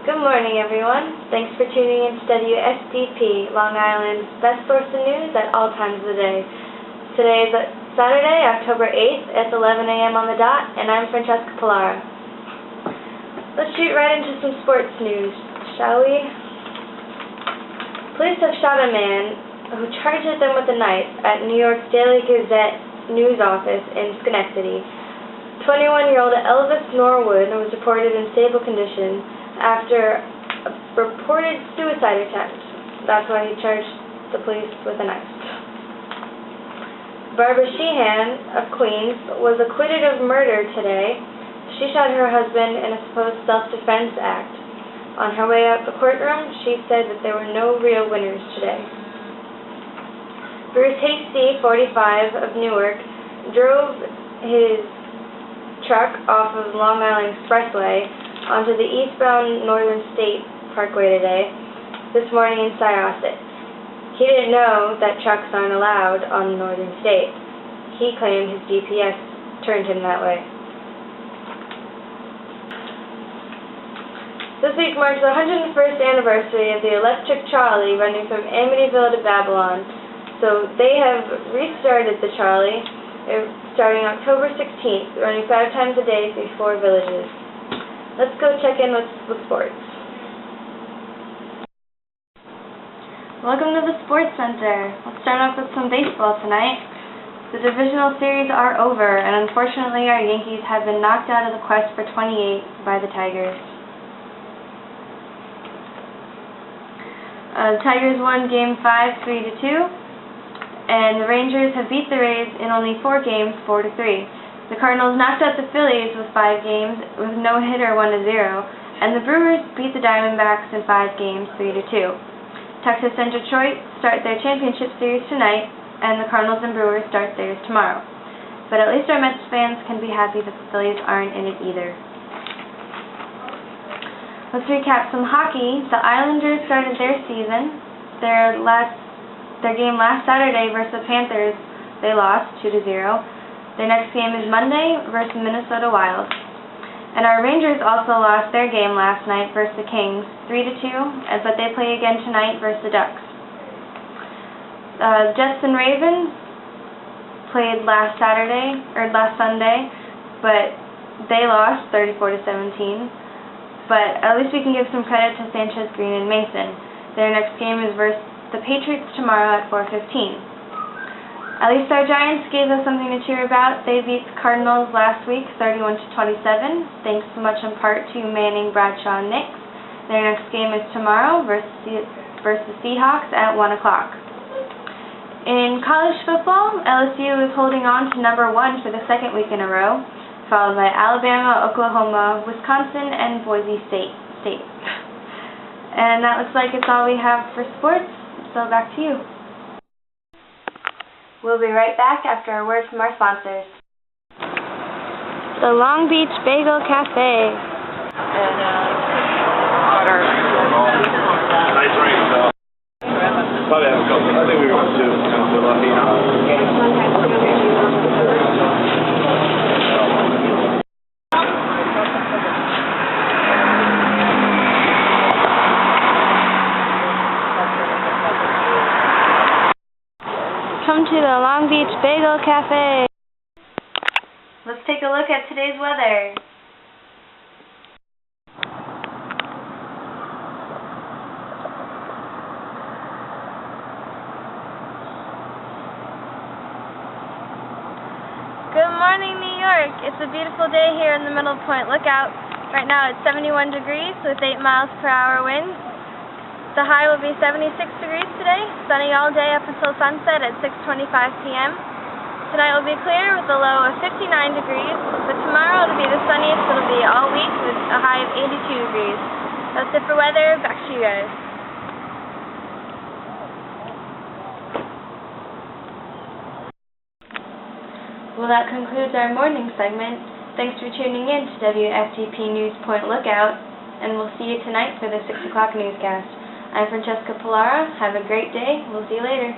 Good morning, everyone. Thanks for tuning in to WSDP, Long Island's best source of news at all times of the day. Today is Saturday, October 8th at 11 a.m. on the dot, and I'm Francesca Pollara. Let's shoot right into some sports news, shall we? Police have shot a man who charges them with a knife at New York's Daily Gazette news office in Schenectady. 21-year-old Elvis Norwood was reported in stable condition after a reported suicide attempt. That's why he charged the police with a knife. Barbara Sheehan of Queens was acquitted of murder today. She shot her husband in a supposed self-defense act. On her way out the courtroom, she said that there were no real winners today. Bruce Hasty, 45, of Newark, drove his truck off of Long Island Expressway onto the eastbound Northern State Parkway today, this morning in Syosset. He didn't know that trucks aren't allowed on Northern State. He claimed his GPS turned him that way. This week marks the 101st anniversary of the Electric Trolley running from Amityville to Babylon, so they have restarted the trolley starting October 16th, running 5 times a day through 4 villages. Let's go check in with sports. Welcome to the Sports Center. Let's start off with some baseball tonight. The divisional series are over, and unfortunately our Yankees have been knocked out of the quest for 28 by the Tigers. The Tigers won Game 5 3-2. And the Rangers have beat the Rays in only 4 games, 4-3. The Cardinals knocked out the Phillies with 5 games, with no hitter 1-0, and the Brewers beat the Diamondbacks in 5 games, 3-2. Texas and Detroit start their championship series tonight, and the Cardinals and Brewers start theirs tomorrow. But at least our Mets fans can be happy that the Phillies aren't in it either. Let's recap some hockey. The Islanders started their season. Their game last Saturday versus the Panthers, they lost 2-0. Their next game is Monday versus Minnesota Wild. And our Rangers also lost their game last night versus the Kings, 3-2, but they play again tonight versus the Ducks. Jets and Ravens played last Sunday, but they lost 34-17. But at least we can give some credit to Sanchez, Green, and Mason. Their next game is versus the Patriots tomorrow at 4:15. At least our Giants gave us something to cheer about. They beat the Cardinals last week 31-27, thanks so much in part to Manning, Bradshaw, and Nix. Their next game is tomorrow versus Seahawks at 1 o'clock. In college football, LSU is holding on to number 1 for the 2nd week in a row, followed by Alabama, Oklahoma, Wisconsin, and Boise State. And that looks like it's all we have for sports. So back to you. We'll be right back after a word from our sponsors. The Long Beach Bagel Cafe. And water. Nice ring. Probably have a couple. I think we were too. So lucky. Come to the Long Beach Bagel Cafe. Let's take a look at today's weather. Good morning, New York. It's a beautiful day here in the Middle Point Lookout. Right now it's 71 degrees with 8 miles per hour winds. The high will be 76 degrees today, sunny all day up until sunset at 6:25 p.m. Tonight will be clear with a low of 59 degrees, but tomorrow it'll be the sunniest it'll be all week with a high of 82 degrees. That's it for weather. Back to you guys. Well, that concludes our morning segment. Thanks for tuning in to WSDP News Point Lookout, and we'll see you tonight for the 6 o'clock newscast. I'm Francesca Pollara. Have a great day. We'll see you later.